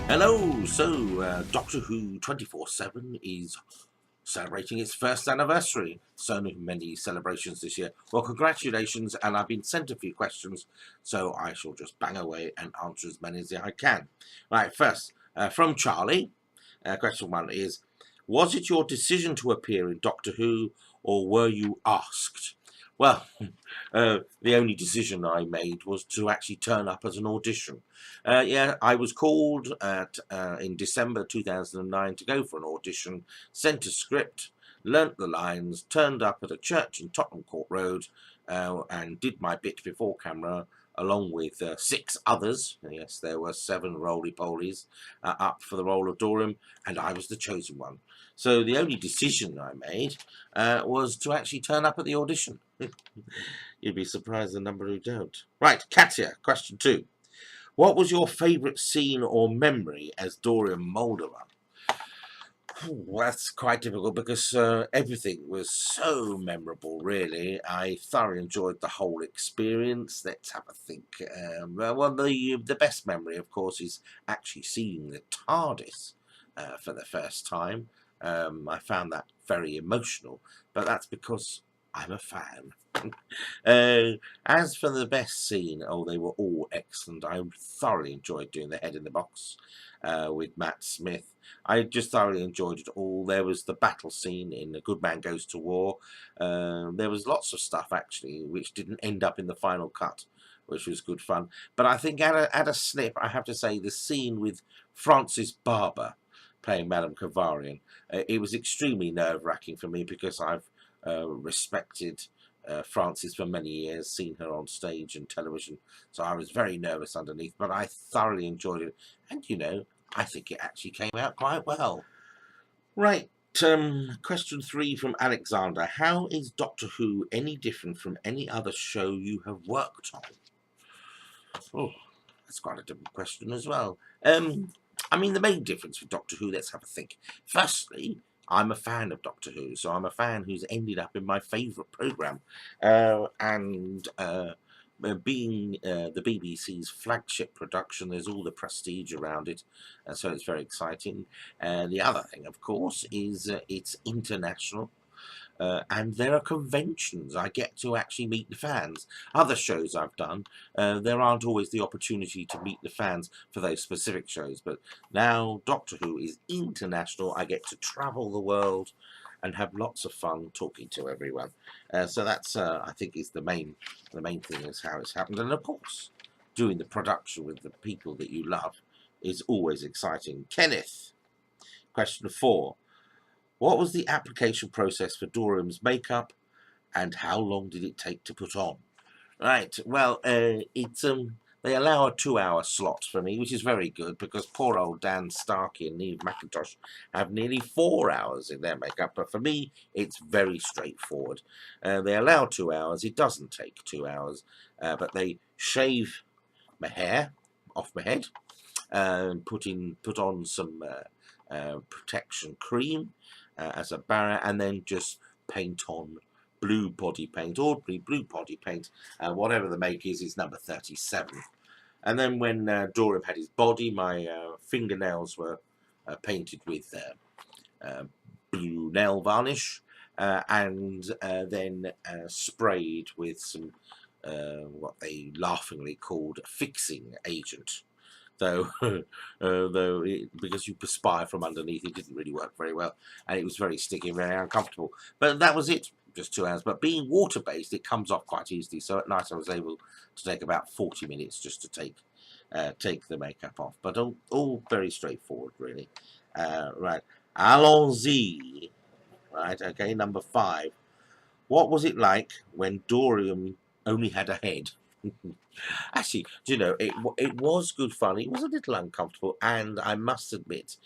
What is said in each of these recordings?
Hello, so Doctor Who 24/7 is celebrating its first anniversary. So many celebrations this year. Well, congratulations, and I've been sent a few questions, so I shall just bang away and answer as many as I can. Right, first, from Charlie, question one is, was it your decision to appear in Doctor Who, or were you asked? Well, the only decision I made was to actually turn up as an audition. Yeah, I was called in December 2009 to go for an audition, sent a script, learnt the lines, turned up at a church in Tottenham Court Road, and did my bit before camera, along with 6 others. Yes, there were 7 roly-polies up for the role of Dorium, and I was the chosen one. So the only decision I made was to actually turn up at the audition. You'd be surprised the number who don't. Right, Katya, question 2. What was your favourite scene or memory as Dorium Maldovar? Well, that's quite difficult because everything was so memorable, really. I thoroughly enjoyed the whole experience. Let's have a think. Well, the best memory, of course, is actually seeing the TARDIS for the first time. I found that very emotional, but that's because I'm a fan. As for the best scene, they were all excellent. I thoroughly enjoyed doing the Head in the Box with Matt Smith. I just thoroughly enjoyed it all. There was the battle scene in The Good Man Goes to War. There was lots of stuff, actually, which didn't end up in the final cut, which was good fun. But I think at a snip, I have to say, the scene with Frances Barber playing Madame Kavarian, it was extremely nerve-wracking for me because I've respected Frances for many years, seen her on stage and television, so I was very nervous underneath, but I thoroughly enjoyed it, and I think it actually came out quite well. Right, question 3 from Alexander. How is Doctor Who any different from any other show you have worked on? Oh, that's quite a different question as well. I mean, the main difference with Doctor Who, let's have a think. Firstly, I'm a fan of Doctor Who, so I'm a fan who's ended up in my favourite programme. And being the BBC's flagship production, there's all the prestige around it, so it's very exciting. The other thing, of course, is it's international. And there are conventions. I get to actually meet the fans. Other shows I've done, there aren't always the opportunity to meet the fans for those specific shows. But now Doctor Who is international. I get to travel the world and have lots of fun talking to everyone. So that's, I think, is the main thing is how it's happened. And of course, doing the production with the people that you love is always exciting. Kenneth, question 4. What was the application process for Dorium's makeup, and how long did it take to put on? Right, well, they allow a 2-hour slot for me, which is very good, because poor old Dan Starkey and Neve McIntosh have nearly 4 hours in their makeup, but for me, it's very straightforward. They allow 2 hours. It doesn't take 2 hours, but they shave my hair off my head, and put on some protection cream, as a barrier, and then just paint on blue body paint, ordinary blue body paint, whatever the make is number 37. And then when Dorium had his body, my fingernails were painted with blue nail varnish, and then sprayed with some what they laughingly called fixing agent. Though because you perspire from underneath, it didn't really work very well, and it was very sticky, very uncomfortable. But that was it, just 2 hours. But being water-based, it comes off quite easily. So at night, I was able to take about 40 minutes just to take the makeup off. But all very straightforward, really. Right, allons-y. Right, okay, number 5. What was it like when Dorium only had a head? Actually, do you know, it was good fun. It was a little uncomfortable, and I must admit,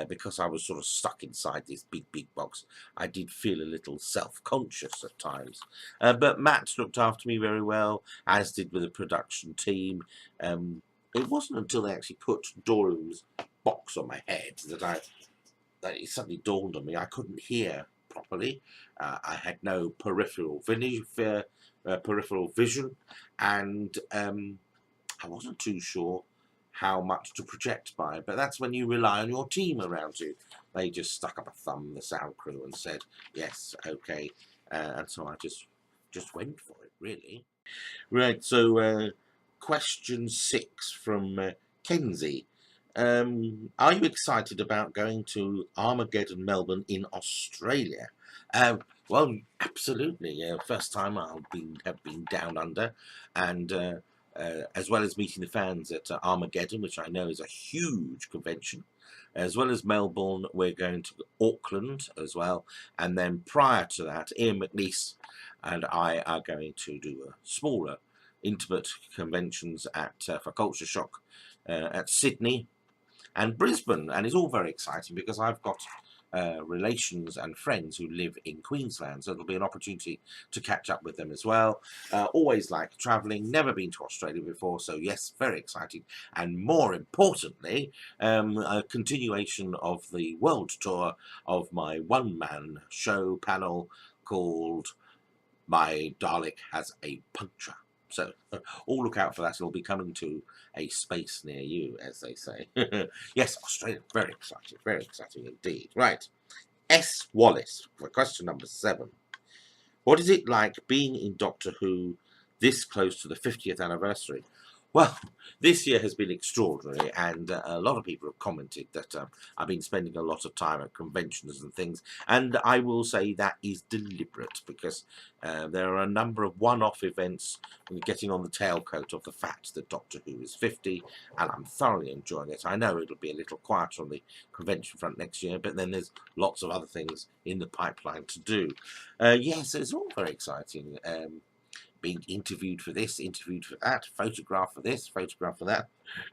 because I was sort of stuck inside this big box, I did feel a little self-conscious at times. But Matt looked after me very well, as did with the production team. It wasn't until they actually put Dorium's box on my head that it suddenly dawned on me I couldn't hear properly. I had no peripheral peripheral vision, and I wasn't too sure how much to project by, but that's when you rely on your team around you. They just stuck up a thumb, the sound crew, and said, yes, okay, and so I just went for it, really. Right, so question 6 from Kenzie. Are you excited about going to Armageddon Melbourne in Australia? Well, absolutely. First time have been down under, and as well as meeting the fans at Armageddon, which I know is a huge convention. As well as Melbourne, we're going to Auckland as well, and then prior to that, Ian McNeice and I are going to do a smaller, intimate conventions at for Culture Shock at Sydney and Brisbane, and it's all very exciting because I've got relations and friends who live in Queensland, so it'll be an opportunity to catch up with them as well. Always like travelling, never been to Australia before, so yes, very exciting. And more importantly, a continuation of the world tour of my one-man show panel called My Dalek Has a Puncture. So all look out for that. It'll be coming to a space near you, as they say. Yes, Australia, very exciting indeed. Right, S. Wallace for question number 7. What is it like being in Doctor Who this close to the 50th anniversary? Well, this year has been extraordinary, and a lot of people have commented that I've been spending a lot of time at conventions and things, and I will say that is deliberate because there are a number of one-off events getting on the tailcoat of the fact that Doctor Who is 50, and I'm thoroughly enjoying it. I know it'll be a little quieter on the convention front next year, but then there's lots of other things in the pipeline to do. Yes, it's all very exciting. Being interviewed for this, interviewed for that, photographed for this, photographed for that.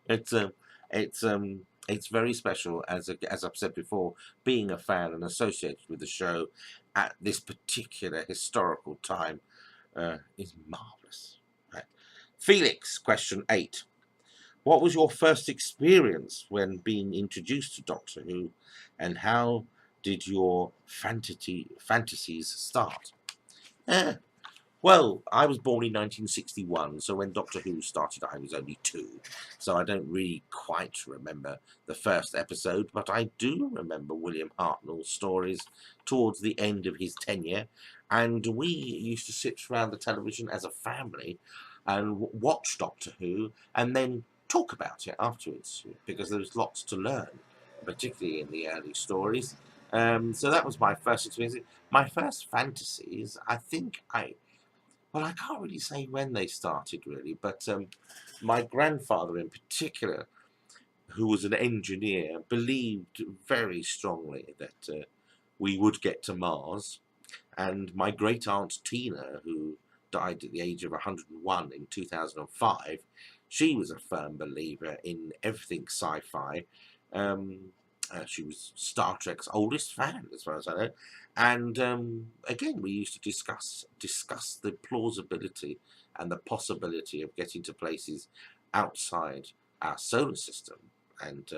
It's very special, as I've said before, being a fan and associated with the show at this particular historical time is marvellous. Right. Felix, question 8. What was your first experience when being introduced to Doctor Who, and how did your fantasies start? Well, I was born in 1961, so when Doctor Who started, I was only 2. So I don't really quite remember the first episode, but I do remember William Hartnell's stories towards the end of his tenure. And we used to sit around the television as a family and watch Doctor Who and then talk about it afterwards, because there was lots to learn, particularly in the early stories. So that was my first experience. My first fantasies, well, I can't really say when they started, really, but my grandfather in particular, who was an engineer, believed very strongly that we would get to Mars. And my great-aunt Tina, who died at the age of 101 in 2005, she was a firm believer in everything sci-fi. She was Star Trek's oldest fan, as far as I know. And again, we used to discuss the plausibility and the possibility of getting to places outside our solar system. And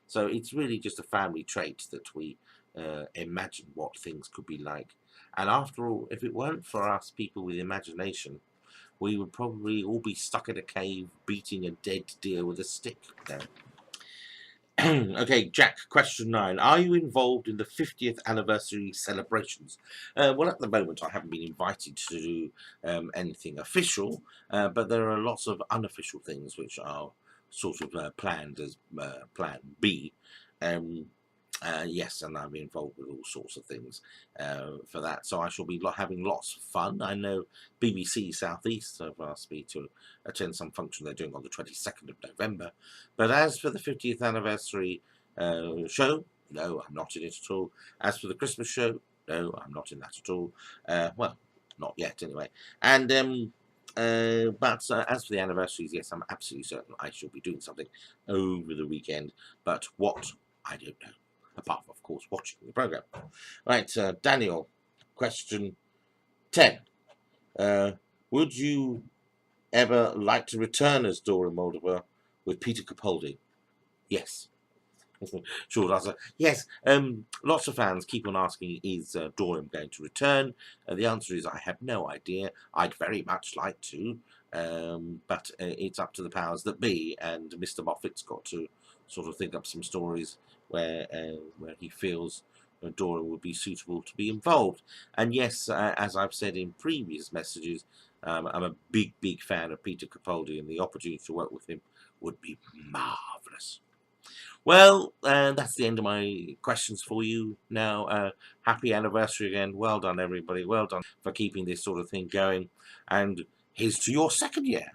so it's really just a family trait that we imagine what things could be like. And after all, if it weren't for us people with imagination, we would probably all be stuck in a cave beating a dead deer with a stick. Okay, Jack, question 9. Are you involved in the 50th anniversary celebrations? Well, at the moment, I haven't been invited to do anything official, but there are lots of unofficial things which are sort of planned as Plan B. Yes, and I'm involved with all sorts of things for that. So I shall be having lots of fun. I know BBC South East have asked me to attend some function they're doing on the 22nd of November. But as for the 50th anniversary show, no, I'm not in it at all. As for the Christmas show, no, I'm not in that at all. Well, not yet anyway. And as for the anniversaries, yes, I'm absolutely certain I shall be doing something over the weekend. But what, I don't know. Apart from, of course, watching the programme. Right, Daniel, question 10. Would you ever like to return as Dorium Maldovar with Peter Capaldi? Yes. Short answer. Yes, lots of fans keep on asking, is Dorium going to return? The answer is I have no idea. I'd very much like to, but it's up to the powers that be, and Mr. Moffat's got to sort of think up some stories where he feels Dorium would be suitable to be involved. And yes, as I've said in previous messages, I'm a big fan of Peter Capaldi, and the opportunity to work with him would be marvellous. Well, that's the end of my questions for you now. Happy anniversary again. Well done, everybody. Well done for keeping this sort of thing going. And here's to your second year.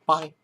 Bye.